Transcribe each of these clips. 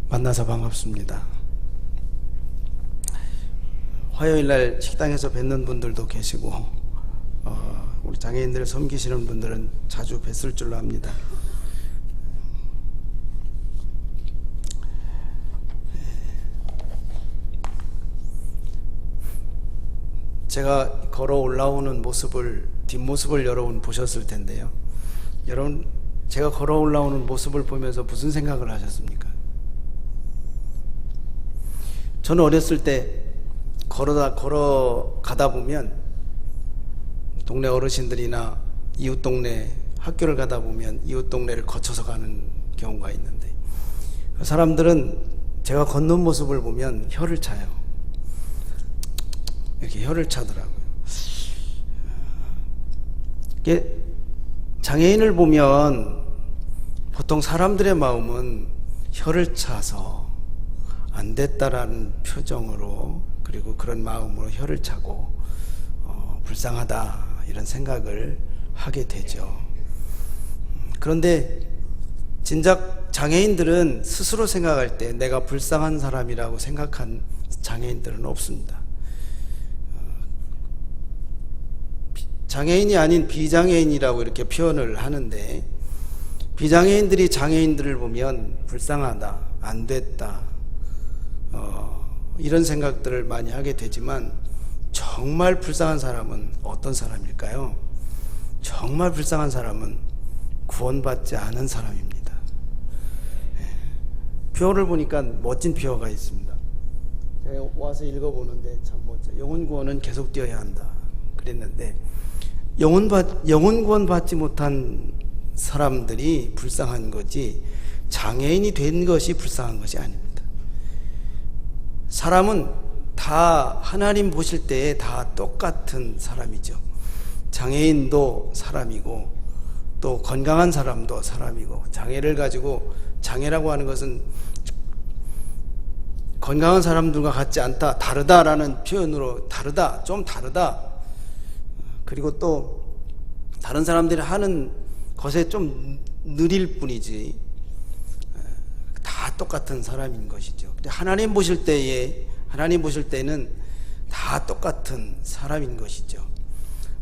만나서 반갑습니다. 화요일날 식당에서 뵙는 분들도 계시고 우리 장애인들을 섬기시는 분들은 자주 뵀을 줄로 압니다. 제가 걸어 올라오는 모습을, 뒷모습을 여러분 보셨을 텐데요. 여러분, 제가 걸어 올라오는 모습을 보면서 무슨 생각을 하셨습니까? 저는 어렸을 때 걸어가다 보면 동네 어르신들이나 이웃 동네 학교를 가다 보면 이웃 동네를 거쳐서 가는 경우가 있는데, 사람들은 제가 걷는 모습을 보면 혀를 차요. 이렇게 혀를 차더라고요. 이게 장애인을 보면 보통 사람들의 마음은 혀를 차서 안 됐다라는 표정으로, 그리고 그런 마음으로 혀를 차고 불쌍하다 이런 생각을 하게 되죠. 그런데 진작 장애인들은 스스로 생각할 때 내가 불쌍한 사람이라고 생각한 장애인들은 없습니다. 장애인이 아닌 비장애인이라고 이렇게 표현을 하는데, 비장애인들이 장애인들을 보면 불쌍하다, 안 됐다, 이런 생각들을 많이 하게 되지만, 정말 불쌍한 사람은 어떤 사람일까요? 정말 불쌍한 사람은 구원받지 않은 사람입니다. 표어를 보니까 멋진 표어가 있습니다. 제가 와서 읽어보는데 참 멋져. 영혼 구원은 계속되어야 한다 그랬는데, 영혼 구원 받지 못한 사람들이 불쌍한 거지 장애인이 된 것이 불쌍한 것이 아닙니다. 사람은 다 하나님 보실 때에 다 똑같은 사람이죠. 장애인도 사람이고 또 건강한 사람도 사람이고, 장애를 가지고, 장애라고 하는 것은 건강한 사람들과 같지 않다, 다르다라는 표현으로 다르다, 좀 다르다, 그리고 또 다른 사람들이 하는 것에 좀 느릴 뿐이지 다 똑같은 사람인 것이죠. 근데 하나님 보실 때는 다 똑같은 사람인 것이죠.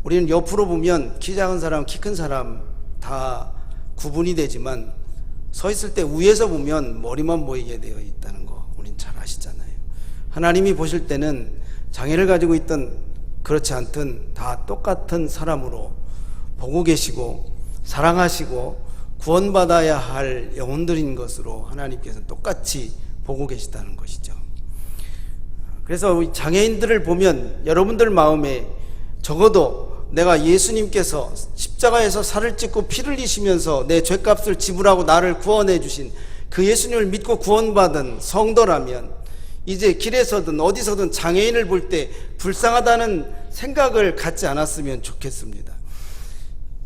우리는 옆으로 보면 키 작은 사람, 키 큰 사람 다 구분이 되지만, 서 있을 때 위에서 보면 머리만 보이게 되어 있다는 거 우린 잘 아시잖아요. 하나님이 보실 때는 장애를 가지고 있던 그렇지 않든 다 똑같은 사람으로 보고 계시고 사랑하시고 구원받아야 할 영혼들인 것으로 하나님께서 똑같이 보고 계시다는 것이죠. 그래서 우리 장애인들을 보면 여러분들 마음에 적어도 내가 예수님께서 십자가에서 살을 찢고 피를 흘리시면서 내 죄값을 지불하고 나를 구원해 주신 그 예수님을 믿고 구원받은 성도라면, 이제 길에서든 어디서든 장애인을 볼 때 불쌍하다는 생각을 갖지 않았으면 좋겠습니다.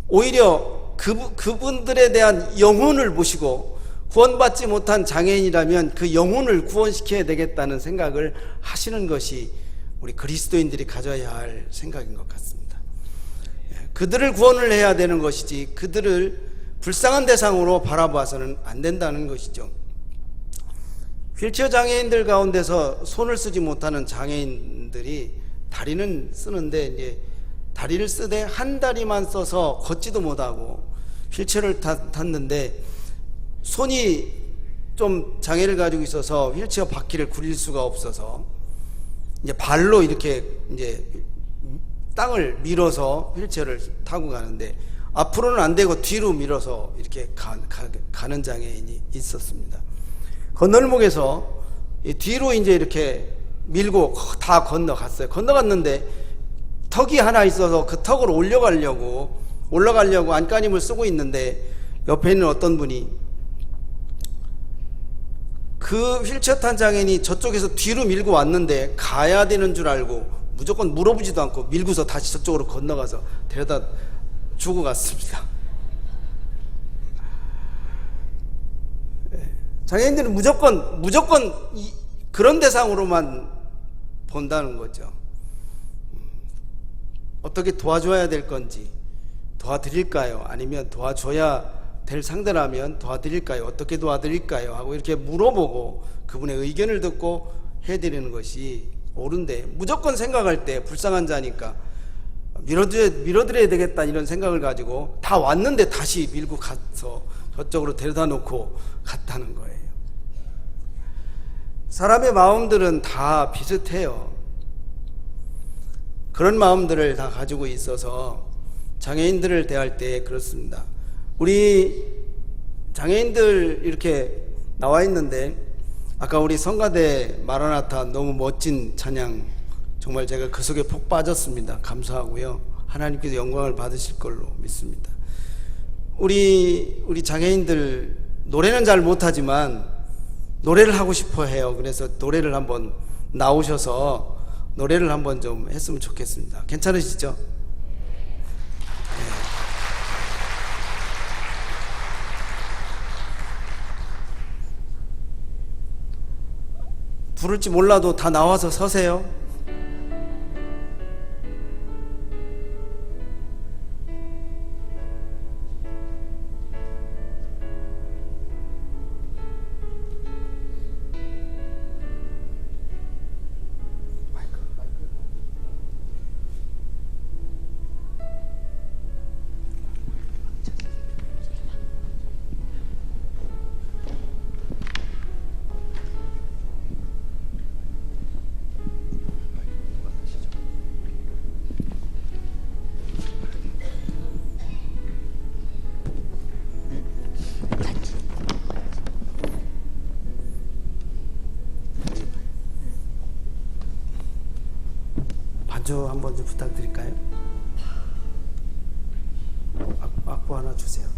오히려 그분들에 대한 영혼을 보시고, 구원받지 못한 장애인이라면 그 영혼을 구원시켜야 되겠다는 생각을 하시는 것이 우리 그리스도인들이 가져야 할 생각인 것 같습니다. 그들을 구원을 해야 되는 것이지 그들을 불쌍한 대상으로 바라봐서는 안 된다는 것이죠. 휠체어 장애인들 가운데서 손을 쓰지 못하는 장애인들이 다리는 쓰는데, 이제 다리를 쓰되 한 다리만 써서 걷지도 못하고 휠체어를 탔는데, 손이 좀 장애를 가지고 있어서 휠체어 바퀴를 굴릴 수가 없어서 이제 발로 이렇게 이제 땅을 밀어서 휠체어를 타고 가는데, 앞으로는 안 되고 뒤로 밀어서 이렇게 가는 장애인이 있었습니다. 건널목에서 뒤로 이제 이렇게 밀고 다 건너갔어요. 건너갔는데 턱이 하나 있어서 그 턱을 올라가려고 안간힘을 쓰고 있는데, 옆에 있는 어떤 분이 그 휠체어 탄 장애인이 저쪽에서 뒤로 밀고 왔는데 가야 되는 줄 알고 무조건 물어보지도 않고 밀고서 다시 저쪽으로 건너가서 데려다 주고 갔습니다. 장애인들은 무조건 그런 대상으로만 본다는 거죠. 어떻게 도와줘야 될 건지, 도와드릴까요? 아니면 도와줘야 될 상대라면 도와드릴까요? 어떻게 도와드릴까요? 하고 이렇게 물어보고 그분의 의견을 듣고 해드리는 것이 옳은데, 무조건 생각할 때 불쌍한 자니까 밀어드려야 되겠다 이런 생각을 가지고 다 왔는데 다시 밀고 가서 저쪽으로 데려다 놓고 갔다는 거예요. 사람의 마음들은 다 비슷해요. 그런 마음들을 다 가지고 있어서 장애인들을 대할 때 그렇습니다. 우리 장애인들 이렇게 나와 있는데, 아까 우리 성가대 마라나타 너무 멋진 찬양, 정말 제가 그 속에 폭 빠졌습니다. 감사하고요. 하나님께서 영광을 받으실 걸로 믿습니다. 우리 장애인들 노래는 잘 못하지만 노래를 하고 싶어 해요. 그래서 노래를 한번 나오셔서 노래를 한번 좀 했으면 좋겠습니다. 괜찮으시죠? 네. 부를지 몰라도 다 나와서 서세요. 반주 한번 좀 부탁드릴까요? 악보 하나 주세요.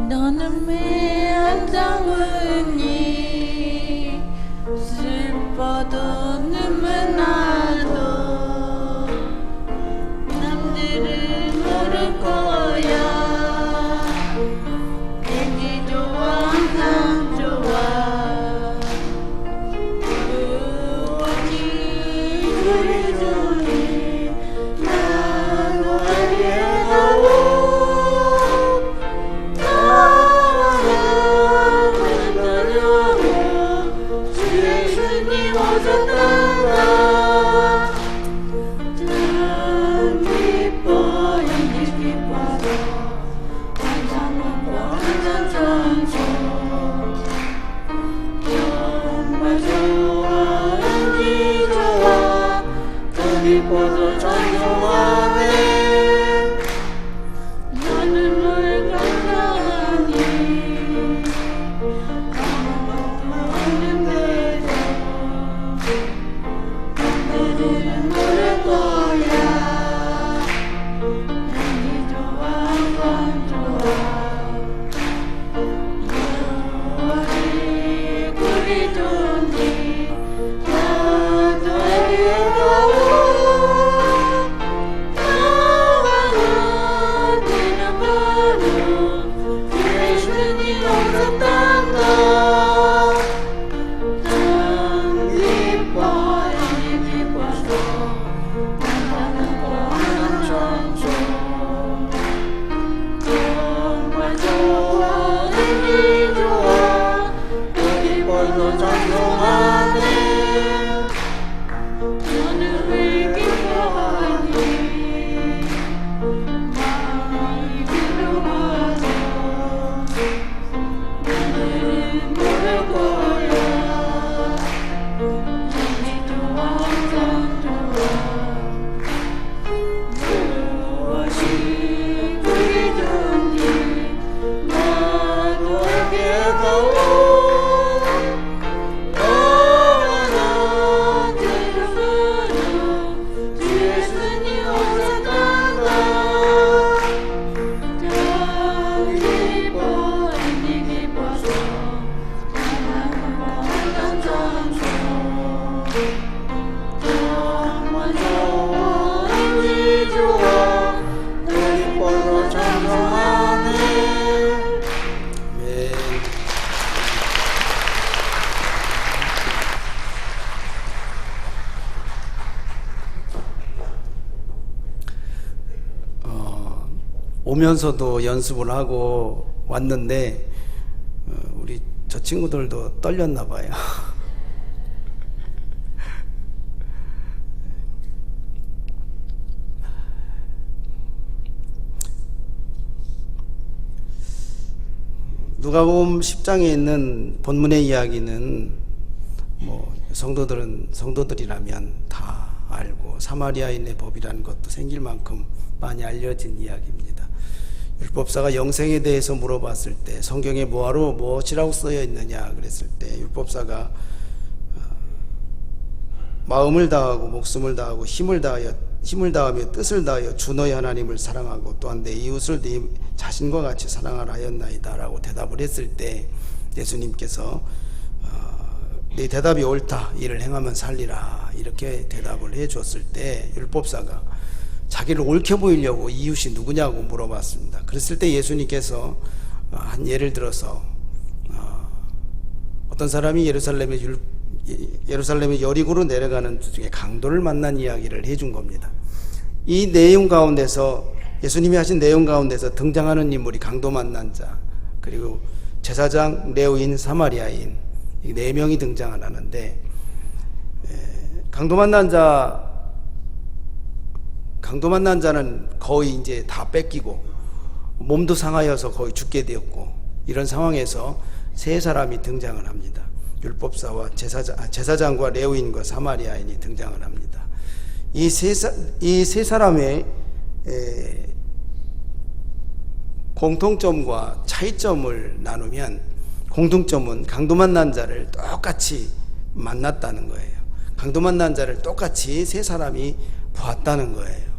너는 미안자우니 슬퍼도 눈물 나도 남들은 모를 거야. 괜히 좋아 난 좋아. 무엇이 그리 좋니 나도 알겠다고. 기뻐서 찬송하네. 너는 뭘 감사하니 아무것도 없는데도 남들은 모를 거야. 괜히 좋아 건 좋아. 무엇이 그리 좋니 나도 알겠다고. 좋아, 여기 벌써 찬송하네. 오면서도 연습을 하고 왔는데 우리 저 친구들도 떨렸나 봐요. 누가복음 10장에 있는 본문의 이야기는 뭐 성도들이라면 다 알고 사마리아인의 법이라는 것도 생길 만큼 많이 알려진 이야기입니다. 율법사가 영생에 대해서 물어봤을 때 성경에 뭐하러 무엇이라고 쓰여 있느냐 그랬을 때 율법사가 마음을 다하고 목숨을 다하고 힘을 다하며 뜻을 다하여 주 너의 하나님을 사랑하고 또한 내 이웃을 네 자신과 같이 사랑하라 하였나이다 라고 대답을 했을 때 예수님께서 네 대답이 옳다, 이를 행하면 살리라 이렇게 대답을 해 줬을 때 율법사가 자기를 옳게 보이려고 이웃이 누구냐고 물어봤습니다. 그랬을 때 예수님께서 한 예를 들어서 어떤 사람이 예루살렘의 여리고로 내려가는 중에 강도를 만난 이야기를 해준 겁니다. 이 내용 가운데서 예수님이 하신 내용 가운데서 등장하는 인물이 강도 만난 자, 그리고 제사장, 레위인, 사마리아인 이 네 명이 등장을 하는데 강도 만난 자는 거의 이제 다 뺏기고 몸도 상하여서 거의 죽게 되었고 이런 상황에서 세 사람이 등장을 합니다. 율법사와 제사장과 레위인과 사마리아인이 등장을 합니다. 이 세 사람의 공통점과 차이점을 나누면 공통점은 강도 만난 자를 똑같이 만났다는 거예요. 강도 만난 자를 똑같이 세 사람이 보았다는 거예요.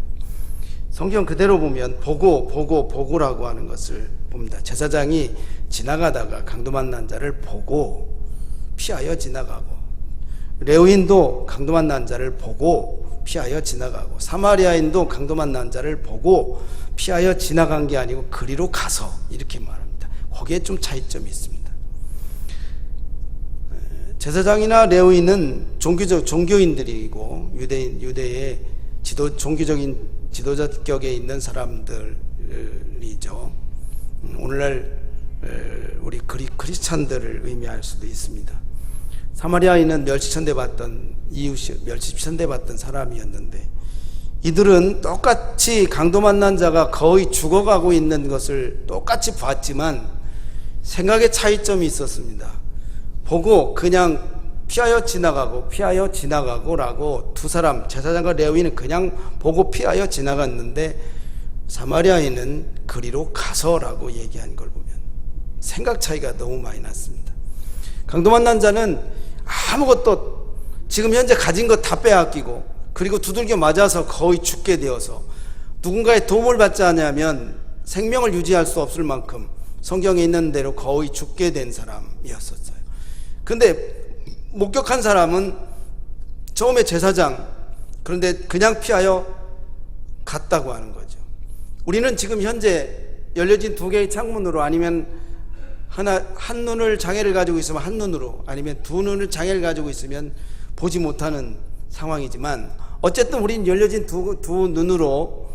성경 그대로 보면 보고라고 하는 것을 봅니다. 제사장이 지나가다가 강도 만난 자를 보고 피하여 지나가고, 레위인도 강도 만난 자를 보고 피하여 지나가고, 사마리아인도 강도 만난 자를 보고 피하여 지나간 게 아니고 그리로 가서 이렇게 말합니다. 거기에 좀 차이점이 있습니다. 제사장이나 레위인은 종교인들이고 유대의 종교적인 지도자격에 있는 사람들이죠. 오늘날 우리 크리스찬들을 의미할 수도 있습니다. 사마리아인은 멸시천대받던 사람이었는데 이들은 똑같이 강도 만난 자가 거의 죽어가고 있는 것을 똑같이 봤지만 생각의 차이점이 있었습니다. 보고 그냥 피하여 지나가고라고 두 사람, 제사장과 레위인은 그냥 보고 피하여 지나갔는데 사마리아인은 그리로 가서라고 얘기한 걸 보면 생각 차이가 너무 많이 났습니다. 강도 만난 자는 아무것도 지금 현재 가진 것 다 빼앗기고 그리고 두들겨 맞아서 거의 죽게 되어서 누군가의 도움을 받지 않으면 생명을 유지할 수 없을 만큼 성경에 있는 대로 거의 죽게 된 사람이었었어요. 근데 목격한 사람은 처음에 제사장, 그런데 그냥 피하여 갔다고 하는 거죠. 우리는 지금 현재 열려진 두 개의 창문으로 아니면 한 눈을 장애를 가지고 있으면 한 눈으로 아니면 두 눈을 장애를 가지고 있으면 보지 못하는 상황이지만 어쨌든 우리는 열려진 두 눈으로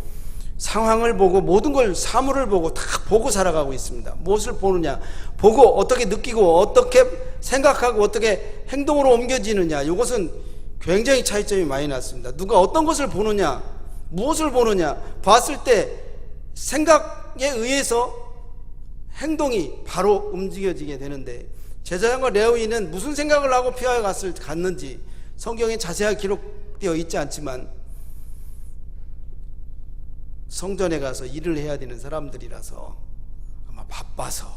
상황을 보고 모든 걸 사물을 보고 다 보고 살아가고 있습니다. 무엇을 보느냐, 보고 어떻게 느끼고 어떻게 생각하고 어떻게 행동으로 옮겨지느냐, 이것은 굉장히 차이점이 많이 났습니다. 누가 어떤 것을 보느냐, 무엇을 보느냐, 봤을 때 생각에 의해서 행동이 바로 움직여지게 되는데 제사장과 레위인은 무슨 생각을 하고 피하여 갔는지 성경에 자세하게 기록되어 있지 않지만 성전에 가서 일을 해야 되는 사람들이라서 아마 바빠서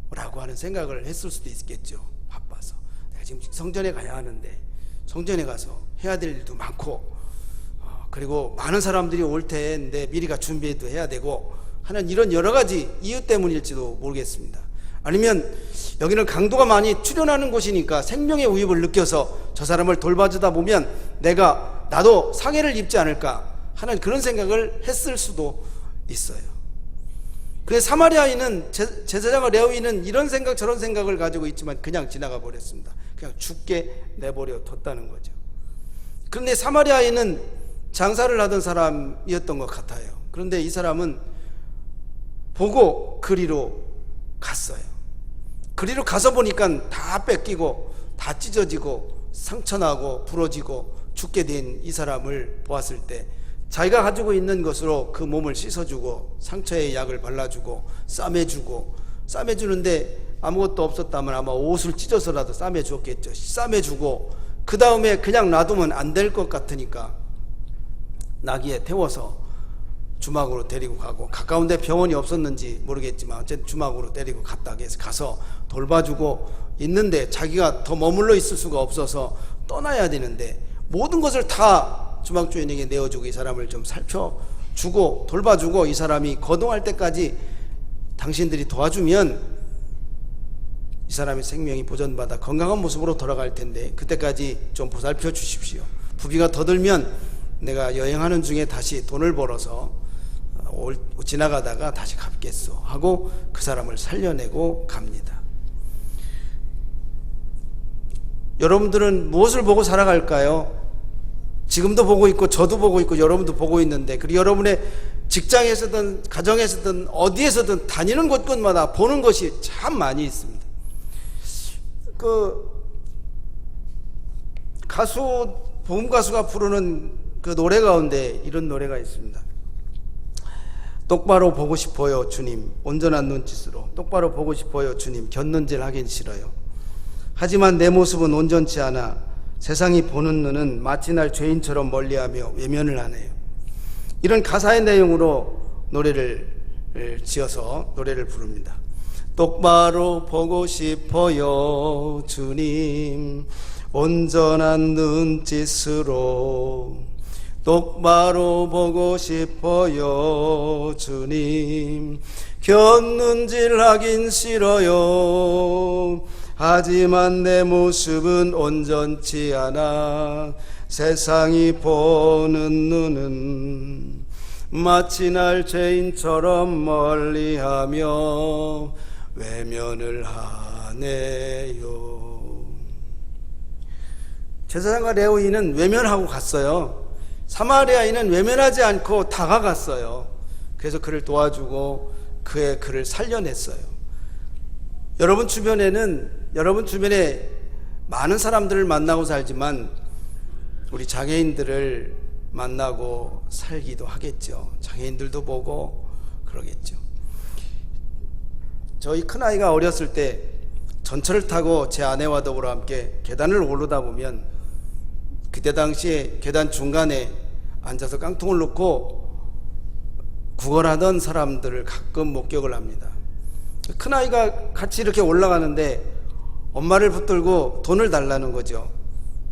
라고 하는 생각을 했을 수도 있겠죠. 바빠서 내가 지금 성전에 가야 하는데 성전에 가서 해야 될 일도 많고 그리고 많은 사람들이 올 텐데 미리가 준비도 해야 되고 하는 이런 여러 가지 이유 때문일지도 모르겠습니다. 아니면 여기는 강도가 많이 출현하는 곳이니까 생명의 위협을 느껴서 저 사람을 돌봐주다 보면 나도 상해를 입지 않을까 하는 그런 생각을 했을 수도 있어요. 그래서 사마리아인은 제사장과 레위인은 이런 생각 저런 생각을 가지고 있지만 그냥 지나가 버렸습니다. 그냥 죽게 내버려 뒀다는 거죠. 그런데 사마리아인은 장사를 하던 사람이었던 것 같아요. 그런데 이 사람은 보고 그리로 갔어요. 그리로 가서 보니까 다 뺏기고 다 찢어지고 상처나고 부러지고 죽게 된 이 사람을 보았을 때 자기가 가지고 있는 것으로 그 몸을 씻어주고 상처에 약을 발라주고 싸매주는데 아무것도 없었다면 아마 옷을 찢어서라도 싸매주었겠죠. 싸매주고 그 다음에 그냥 놔두면 안 될 것 같으니까 나귀에 태워서 주막으로 데리고 가고, 가까운 데 병원이 없었는지 모르겠지만 어쨌든 주막으로 데리고 갔다 해서 가서 돌봐주고 있는데 자기가 더 머물러 있을 수가 없어서 떠나야 되는데 모든 것을 다 주막 주인에게 내어주고 이 사람을 좀 살펴주고 돌봐주고 이 사람이 거동할 때까지 당신들이 도와주면 이 사람의 생명이 보존받아 건강한 모습으로 돌아갈 텐데 그때까지 좀 보살펴 주십시오. 부비가 더 들면 내가 여행하는 중에 다시 돈을 벌어서 지나가다가 다시 갚겠소 하고 그 사람을 살려내고 갑니다. 여러분들은 무엇을 보고 살아갈까요? 지금도 보고 있고 저도 보고 있고 여러분도 보고 있는데, 그리고 여러분의 직장에서든 가정에서든 어디에서든 다니는 곳곳마다 보는 것이 참 많이 있습니다. 복음 가수가 부르는 그 노래 가운데 이런 노래가 있습니다. 똑바로 보고 싶어요 주님, 온전한 눈짓으로 똑바로 보고 싶어요 주님, 곁눈질 하긴 싫어요. 하지만 내 모습은 온전치 않아 세상이 보는 눈은 마치 날 죄인처럼 멀리하며 외면을 하네요. 이런 가사의 내용으로 노래를 지어서 노래를 부릅니다. 똑바로 보고 싶어요 주님, 온전한 눈짓으로 똑바로 보고 싶어요 주님, 곁눈질하긴 싫어요. 하지만 내 모습은 온전치 않아 세상이 보는 눈은 마치 날 죄인처럼 멀리하며 외면을 하네요. 제사장과 레위인은 외면하고 갔어요. 사마리아인은 외면하지 않고 다가갔어요. 그래서 그를 도와주고 그를 살려냈어요. 여러분 주변에 많은 사람들을 만나고 살지만 우리 장애인들을 만나고 살기도 하겠죠. 장애인들도 보고 그러겠죠. 저희 큰아이가 어렸을 때 전철을 타고 제 아내와 더불어 함께 계단을 오르다 보면 그때 당시에 계단 중간에 앉아서 깡통을 놓고 구걸하던 사람들을 가끔 목격을 합니다. 큰아이가 같이 이렇게 올라가는데 엄마를 붙들고 돈을 달라는 거죠.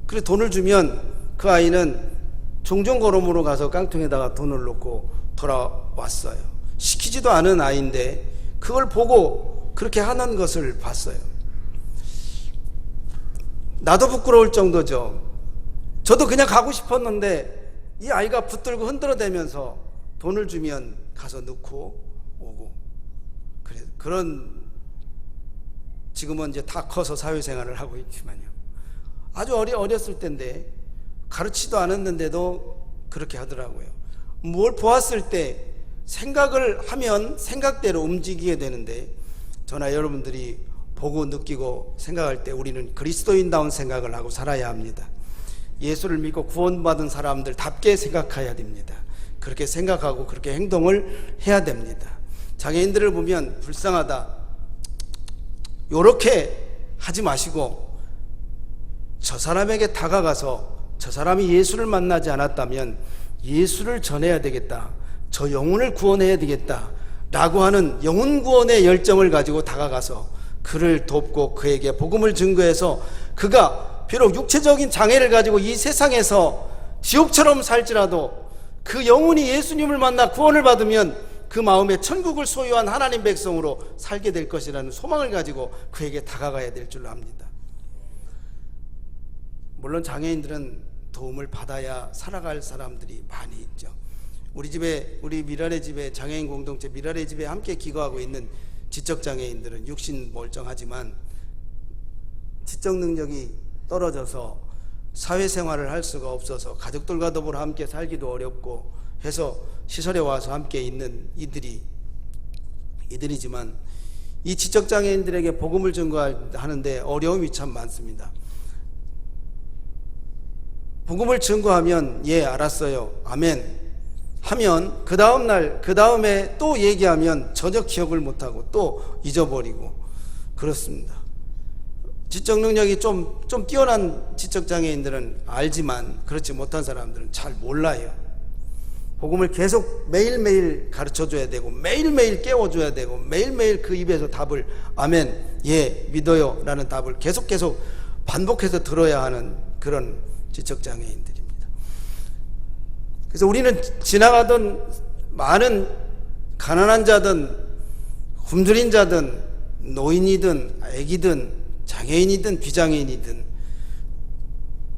그래서 돈을 주면 그 아이는 종종 걸음으로 가서 깡통에다가 돈을 놓고 돌아왔어요. 시키지도 않은 아이인데 그걸 보고 그렇게 하는 것을 봤어요. 나도 부끄러울 정도죠. 저도 그냥 가고 싶었는데 이 아이가 붙들고 흔들어대면서 돈을 주면 가서 넣고 오고, 그런 지금은 이제 다 커서 사회생활을 하고 있지만요. 아주 어렸을 때인데 가르치도 않았는데도 그렇게 하더라고요. 뭘 보았을 때 생각을 하면 생각대로 움직이게 되는데, 저나 여러분들이 보고 느끼고 생각할 때 우리는 그리스도인다운 생각을 하고 살아야 합니다. 예수를 믿고 구원받은 사람들답게 생각해야 됩니다. 그렇게 생각하고 그렇게 행동을 해야 됩니다. 장애인들을 보면 불쌍하다, 요렇게 하지 마시고 저 사람에게 다가가서 저 사람이 예수를 만나지 않았다면 예수를 전해야 되겠다, 저 영혼을 구원해야 되겠다 라고 하는 영혼 구원의 열정을 가지고 다가가서 그를 돕고 그에게 복음을 증거해서 그가 비록 육체적인 장애를 가지고 이 세상에서 지옥처럼 살지라도 그 영혼이 예수님을 만나 구원을 받으면 그 마음에 천국을 소유한 하나님 백성으로 살게 될 것이라는 소망을 가지고 그에게 다가가야 될 줄로 압니다. 물론 장애인들은 도움을 받아야 살아갈 사람들이 많이 있죠. 우리 미랄의 집에, 장애인 공동체 미랄의 집에 함께 기거하고 있는 지적장애인들은 육신 멀쩡하지만 지적 능력이 떨어져서 사회생활을 할 수가 없어서 가족들과 더불어 함께 살기도 어렵고 해서 시설에 와서 함께 있는 이들이 이들이지만 이 지적장애인들에게 복음을 증거하는데 어려움이 참 많습니다. 복음을 증거하면 예 알았어요 아멘 하면 그 다음날 그 다음에 또 얘기하면 전혀 기억을 못하고 또 잊어버리고 그렇습니다. 지적 능력이 좀 뛰어난 지적장애인들은 알지만 그렇지 못한 사람들은 잘 몰라요. 복음을 계속 매일매일 가르쳐줘야 되고 매일매일 깨워줘야 되고 매일매일 그 입에서 답을 아멘 예 믿어요 라는 답을 계속 반복해서 들어야 하는 그런 지적장애인들입니다. 그래서 우리는 지나가던 많은 가난한 자든 굶주린 자든 노인이든 애기든 장애인이든 비장애인이든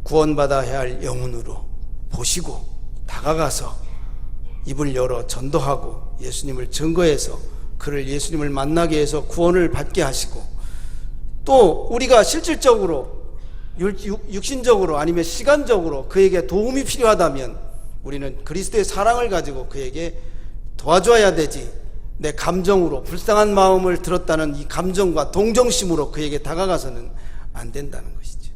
구원받아야 할 영혼으로 보시고 다가가서 입을 열어 전도하고 예수님을 증거해서 그를 예수님을 만나게 해서 구원을 받게 하시고 또 우리가 실질적으로 육신적으로 아니면 시간적으로 그에게 도움이 필요하다면 우리는 그리스도의 사랑을 가지고 그에게 도와줘야 되지 내 감정으로 불쌍한 마음을 들었다는 이 감정과 동정심으로 그에게 다가가서는 안 된다는 것이죠.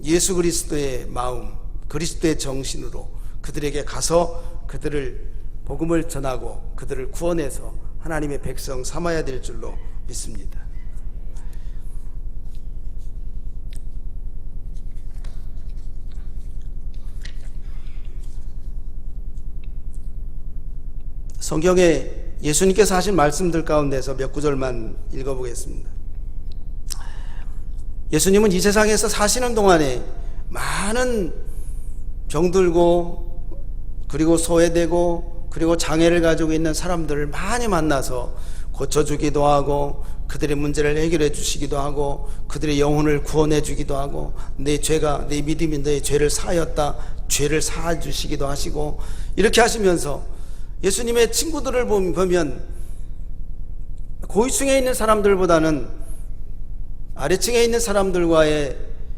예수 그리스도의 마음 그리스도의 정신으로 그들에게 가서 그들을 복음을 전하고 그들을 구원해서 하나님의 백성 삼아야 될 줄로 믿습니다. 성경에 예수님께서 하신 말씀들 가운데서 몇 구절만 읽어보겠습니다. 예수님은 이 세상에서 사시는 동안에 많은 병들고 그리고 소외되고 그리고 장애를 가지고 있는 사람들을 많이 만나서 고쳐주기도 하고 그들의 문제를 해결해 주시기도 하고 그들의 영혼을 구원해 주기도 하고 내 믿음이 너의 죄를 사하였다 죄를 사해 주시기도 하시고 이렇게 하시면서 예수님의 친구들을 보면 고위층에 있는 사람들보다는 아래층에 있는 사람들과의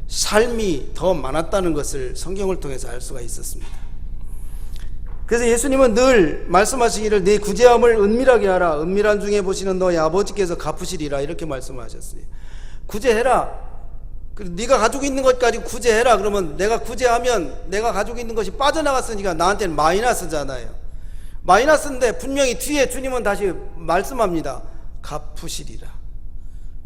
삶이 더 많았다는 것을 성경을 통해서 알 수가 있었습니다. 그래서 예수님은 늘 말씀하시기를 네 구제함을 은밀하게 하라 은밀한 중에 보시는 너희 아버지께서 갚으시리라 이렇게 말씀하셨어요. 구제해라. 네가 가지고 있는 것까지 구제해라. 그러면 내가 구제하면 내가 가지고 있는 것이 빠져나갔으니까 나한테는 마이너스잖아요. 마이너스인데 분명히 뒤에 주님은 다시 말씀합니다. 갚으시리라.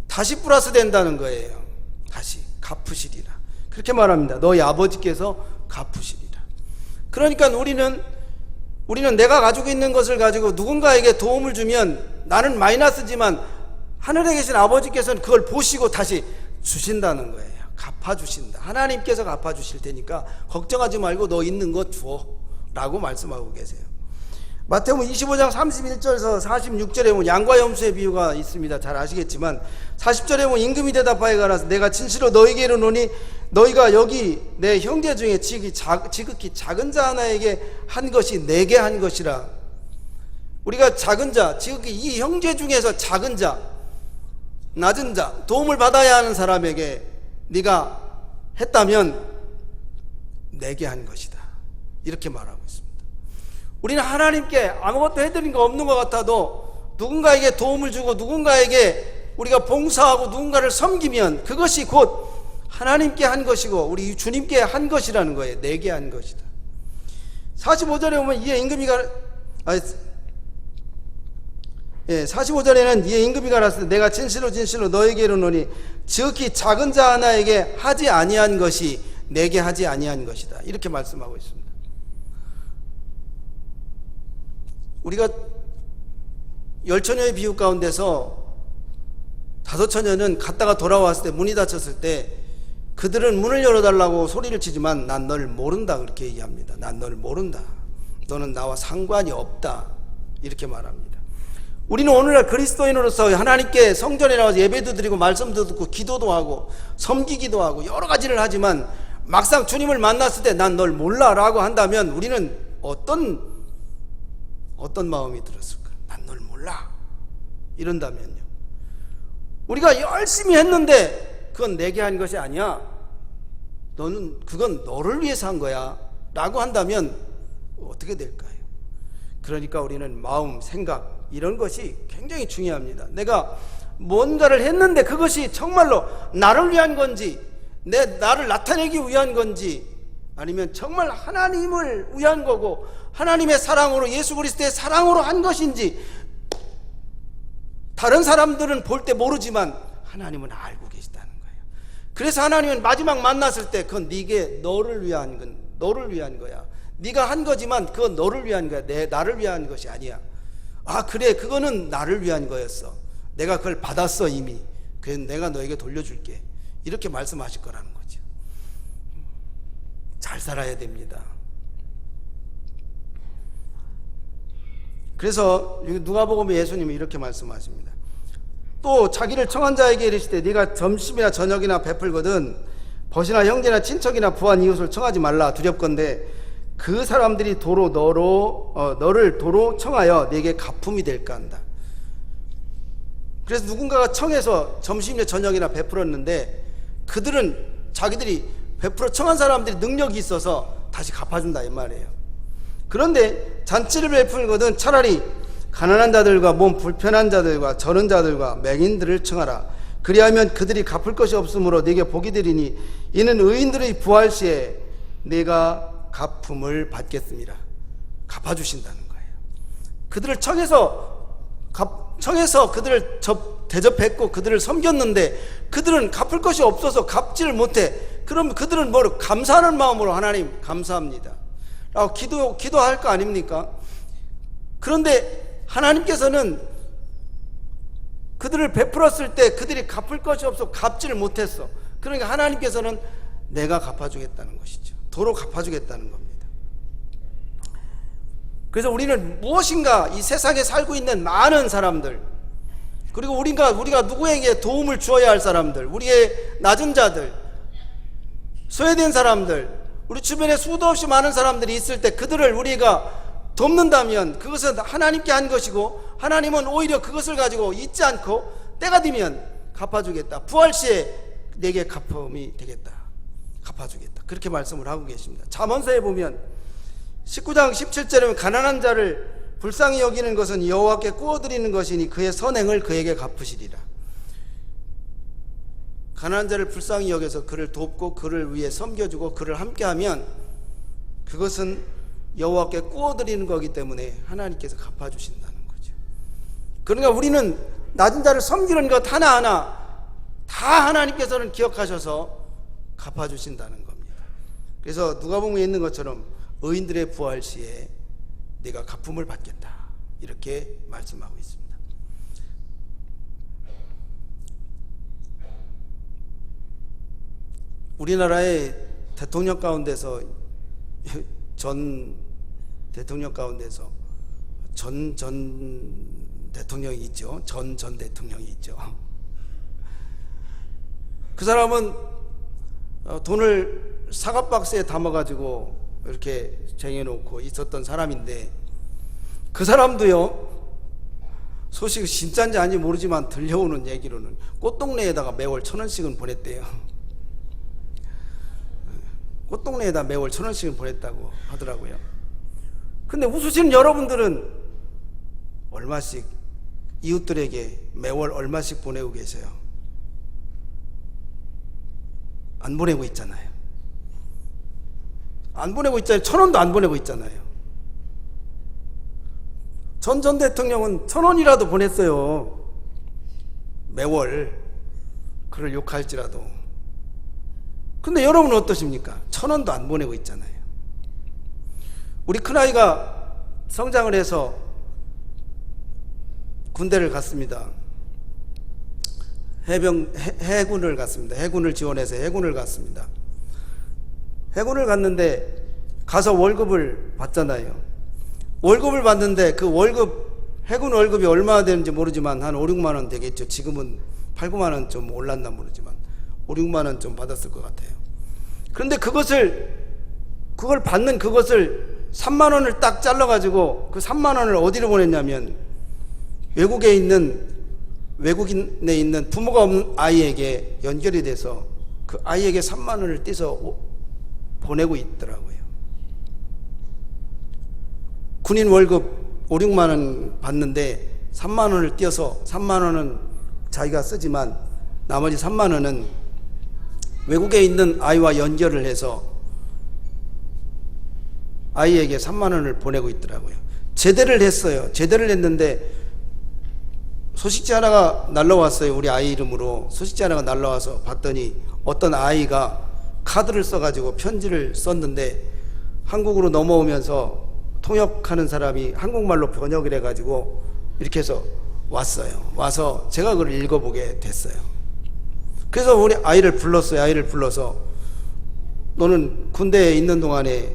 다시 플러스 된다는 거예요. 다시 갚으시리라. 그렇게 말합니다. 너희 아버지께서 갚으시리라. 그러니까 우리는 내가 가지고 있는 것을 가지고 누군가에게 도움을 주면 나는 마이너스지만 하늘에 계신 아버지께서는 그걸 보시고 다시 주신다는 거예요. 갚아주신다. 하나님께서 갚아주실 테니까 걱정하지 말고 너 있는 거 주어 라고 말씀하고 계세요. 마태복음 25장 31절에서 46절에 보면 양과 염소의 비유가 있습니다. 잘 아시겠지만 40절에 보면 임금이 대답하여 가라서 내가 진실로 너희에게 이르노니 너희가 여기 내 형제 중에 지극히 작은 자 하나에게 한 것이 내게 한 것이라. 우리가 작은 자, 지극히 이 형제 중에서 작은 자, 낮은 자, 도움을 받아야 하는 사람에게 네가 했다면 내게 한 것이다. 이렇게 말하고 있습니다. 우리는 하나님께 아무것도 해드린 거 없는 것 같아도 누군가에게 도움을 주고 누군가에게 우리가 봉사하고 누군가를 섬기면 그것이 곧 하나님께 한 것이고 우리 주님께 한 것이라는 거예요. 내게 한 것이다. 45절에 보면 이에 임금이 45절에는 이에 임금이 가라사대 내가 진실로 너에게 이르노니 지극히 작은 자 하나에게 하지 아니한 것이 내게 하지 아니한 것이다. 이렇게 말씀하고 있습니다. 우리가 10처녀의 비유 가운데서 5처녀는 갔다가 돌아왔을 때 문이 닫혔을 때 그들은 문을 열어달라고 소리를 치지만 난 널 모른다 그렇게 얘기합니다. 난 널 모른다. 너는 나와 상관이 없다. 이렇게 말합니다. 우리는 오늘날 그리스도인으로서 하나님께 성전에 나와서 예배도 드리고 말씀도 듣고 기도도 하고 섬기기도 하고 여러 가지를 하지만 막상 주님을 만났을 때 난 널 몰라 라고 한다면 우리는 어떤 마음이 들었을까? 난 널 몰라 이런다면요, 우리가 열심히 했는데 그건 내게 한 것이 아니야, 그건 너를 위해서 한 거야 라고 한다면 어떻게 될까요? 그러니까 우리는 마음, 생각, 이런 것이 굉장히 중요합니다. 내가 뭔가를 했는데 그것이 정말로 나를 위한 건지, 나를 나타내기 위한 건지, 아니면 정말 하나님을 위한 거고 하나님의 사랑으로, 예수 그리스도의 사랑으로 한 것인지, 다른 사람들은 볼 때 모르지만 하나님은 알고 계시다는 거예요. 그래서 하나님은 마지막 만났을 때 그건 네게 너를 위한 거야. 네가 한 거지만 그건 너를 위한 거야. 나를 위한 것이 아니야. 아 그래, 그거는 나를 위한 거였어. 내가 그걸 받았어 이미. 그래서 내가 너에게 돌려줄게. 이렇게 말씀하실 거라는 거죠. 잘 살아야 됩니다. 그래서 누가복음에 예수님이 이렇게 말씀하십니다. 또 자기를 청한 자에게 이르시되 네가 점심이나 저녁이나 베풀거든 벗이나 형제나 친척이나 부한 이웃을 청하지 말라. 두렵건대 그 사람들이 도로 너를 도로 청하여 네게 가품이 될까 한다. 그래서 누군가가 청해서 점심이나 저녁이나 베풀었는데 그들은 자기들이 베풀어 청한 사람들이 능력이 있어서 다시 갚아준다 이 말이에요. 그런데 잔치를 베풀거든 차라리 가난한 자들과 몸 불편한 자들과 저는 자들과 맹인들을 청하라. 그리하면 그들이 갚을 것이 없으므로 네게 복이 되리니 이는 의인들의 부활 시에 네가 갚음을 받겠습니다. 갚아주신다는 거예요. 그들을 청해서 그들을 대접했고 그들을 섬겼는데 그들은 갚을 것이 없어서 갚지를 못해. 그럼 그들은 뭐로 감사하는 마음으로 하나님 감사합니다 라고 기도할 거 아닙니까? 그런데 하나님께서는 그들을 베풀었을 때 그들이 갚을 것이 없어 갚지를 못했어. 그러니까 하나님께서는 내가 갚아주겠다는 것이죠. 도로 갚아주겠다는 겁니다. 그래서 우리는 무엇인가 이 세상에 살고 있는 많은 사람들, 그리고 우리가 누구에게 도움을 주어야 할 사람들, 우리의 낮은 자들, 소외된 사람들, 우리 주변에 수도 없이 많은 사람들이 있을 때 그들을 우리가 돕는다면 그것은 하나님께 한 것이고 하나님은 오히려 그것을 가지고 잊지 않고 때가 되면 갚아주겠다. 부활 시에 내게 갚음이 되겠다. 갚아주겠다. 그렇게 말씀을 하고 계십니다. 잠언서에 보면 19장 17절에 보면 가난한 자를 불쌍히 여기는 것은 여호와께 꾸어드리는 것이니 그의 선행을 그에게 갚으시리라. 가난한 자를 불쌍히 여겨서 그를 돕고 그를 위해 섬겨주고 그를 함께하면 그것은 여호와께 꾸어드리는 거기 때문에 하나님께서 갚아주신다는 거죠. 그러니까 우리는 낮은 자를 섬기는 것 하나하나 다 하나님께서는 기억하셔서 갚아주신다는 겁니다. 그래서 누가복음에 있는 것처럼 의인들의 부활 시에 네가 갚음을 받겠다 이렇게 말씀하고 있습니다. 우리나라의 대통령 가운데서 전 대통령이 있죠. 전 대통령이 있죠. 그 사람은 돈을 사과박스에 담아가지고 이렇게 쟁여놓고 있었던 사람인데 그 사람도요, 소식이 진짜인지 아닌지 모르지만 들려오는 얘기로는 꽃동네에다가 매월 1,000원씩은 보냈대요. 꽃동네에다 매월 1,000원씩은 보냈다고 하더라고요. 근데 웃으시는 여러분들은 얼마씩 이웃들에게 매월 얼마씩 보내고 계세요? 안 보내고 있잖아요. 안 보내고 있잖아요. 1,000원도 안 보내고 있잖아요. 전 대통령은 1,000원이라도 보냈어요. 매월. 그를 욕할지라도. 근데 여러분은 어떠십니까? 1,000원도 안 보내고 있잖아요. 우리 큰아이가 성장을 해서 군대를 갔습니다. 해군을 갔습니다. 해군을 지원해서 해군을 갔습니다. 해군을 갔는데 가서 월급을 받잖아요. 월급을 받는데 그 해군 월급이 얼마나 되는지 모르지만 한 5, 6만 원 되겠죠. 지금은 8, 9만 원 좀 올랐나 모르지만 5, 6만 원 좀 받았을 것 같아요. 그런데 그걸 받는 그것을 3만 원을 딱 잘라가지고 그 3만 원을 어디로 보냈냐면 외국인에 있는 부모가 없는 아이에게 연결이 돼서 그 아이에게 3만 원을 떼서 보내고 있더라고요. 군인 월급 5, 6만 원 받는데 3만 원을 띄어서 3만 원은 자기가 쓰지만 나머지 3만 원은 외국에 있는 아이와 연결을 해서 아이에게 3만 원을 보내고 있더라고요. 제대를 했어요. 제대를 했는데 소식지 하나가 날라왔어요. 우리 아이 이름으로 소식지 하나가 날라와서 봤더니 어떤 아이가 카드를 써가지고 편지를 썼는데 한국으로 넘어오면서 통역하는 사람이 한국말로 번역을 해가지고 이렇게 해서 왔어요. 와서 제가 그걸 읽어보게 됐어요. 그래서 우리 아이를 불렀어요. 아이를 불러서 너는 군대에 있는 동안에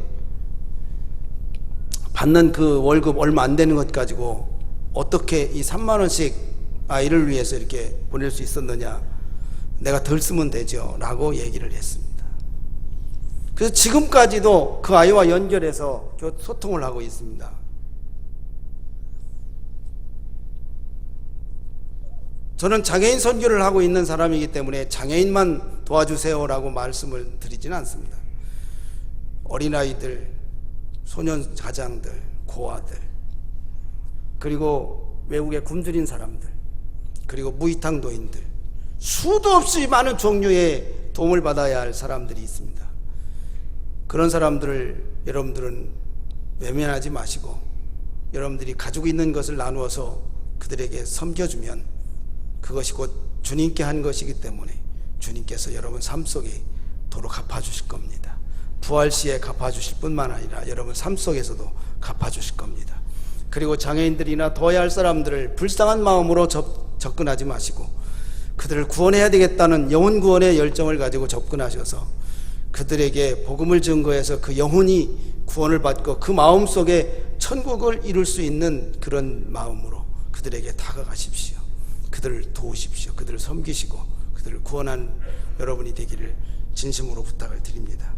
받는 그 월급 얼마 안 되는 것 가지고 어떻게 이 3만 원씩 아이를 위해서 이렇게 보낼 수 있었느냐. 내가 덜 쓰면 되죠 라고 얘기를 했습니다. 그래서 지금까지도 그 아이와 연결해서 소통을 하고 있습니다. 저는 장애인 선교를 하고 있는 사람이기 때문에 장애인만 도와주세요 라고 말씀을 드리지는 않습니다. 어린아이들, 소년 가장들, 고아들, 그리고 외국에 굶주린 사람들, 그리고 무이탕 노인들, 수도 없이 많은 종류의 도움을 받아야 할 사람들이 있습니다. 그런 사람들을 여러분들은 외면하지 마시고 여러분들이 가지고 있는 것을 나누어서 그들에게 섬겨주면 그것이 곧 주님께 한 것이기 때문에 주님께서 여러분 삶 속에 도로 갚아주실 겁니다. 부활 시에 갚아주실 뿐만 아니라 여러분 삶 속에서도 갚아주실 겁니다. 그리고 장애인들이나 도와야 할 사람들을 불쌍한 마음으로 접근하지 마시고 그들을 구원해야 되겠다는 영혼 구원의 열정을 가지고 접근하셔서 그들에게 복음을 증거해서 그 영혼이 구원을 받고 그 마음속에 천국을 이룰 수 있는 그런 마음으로 그들에게 다가가십시오. 그들을 도우십시오. 그들을 섬기시고 그들을 구원한 여러분이 되기를 진심으로 부탁을 드립니다.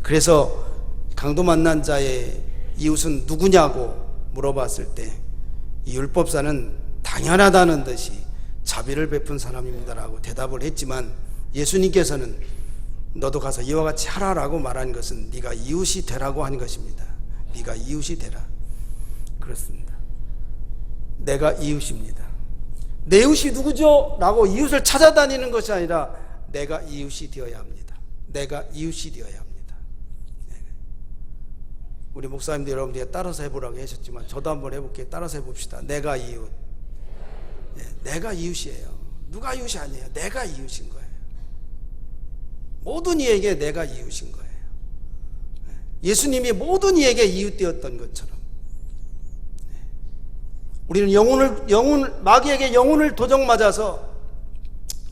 그래서 강도 만난 자의 이웃은 누구냐고 물어봤을 때 이 율법사는 당연하다는 듯이 자비를 베푼 사람입니다라고 대답을 했지만 예수님께서는 너도 가서 이와 같이 하라라고 말한 것은 네가 이웃이 되라고 한 것입니다. 네가 이웃이 되라. 그렇습니다. 내가 이웃입니다. 내 이웃이 누구죠? 라고 이웃을 찾아다니는 것이 아니라 내가 이웃이 되어야 합니다. 내가 이웃이 되어야 합니다. 우리 목사님들 여러분들이 따라서 해보라고 하셨지만 저도 한번 해볼게요. 따라서 해봅시다. 내가 이웃. 내가 이웃이에요. 누가 이웃이 아니에요. 내가 이웃인 거예요. 모든 이에게 내가 이웃인 거예요. 예수님이 모든 이에게 이웃되었던 것처럼 우리는 마귀에게 영혼을 도적 맞아서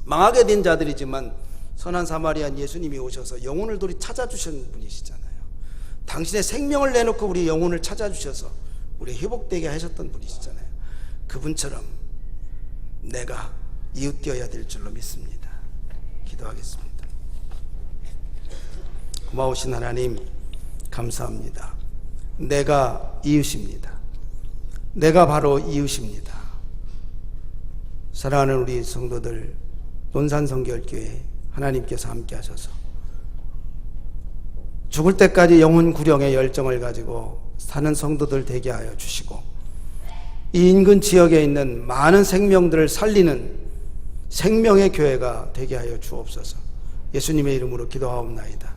망하게 된 자들이지만 선한 사마리안 예수님이 오셔서 영혼을 도리 찾아주신 분이시잖아요. 당신의 생명을 내놓고 우리 영혼을 찾아주셔서 우리 회복되게 하셨던 분이시잖아요. 그분처럼 내가 이웃되어야 될 줄로 믿습니다. 기도하겠습니다. 고마우신 하나님 감사합니다. 내가 이웃입니다. 내가 바로 이웃입니다. 사랑하는 우리 성도들 논산성결교회 하나님께서 함께 하셔서 죽을 때까지 영혼 구령의 열정을 가지고 사는 성도들 되게 하여 주시고 이 인근 지역에 있는 많은 생명들을 살리는 생명의 교회가 되게 하여 주옵소서. 예수님의 이름으로 기도하옵나이다.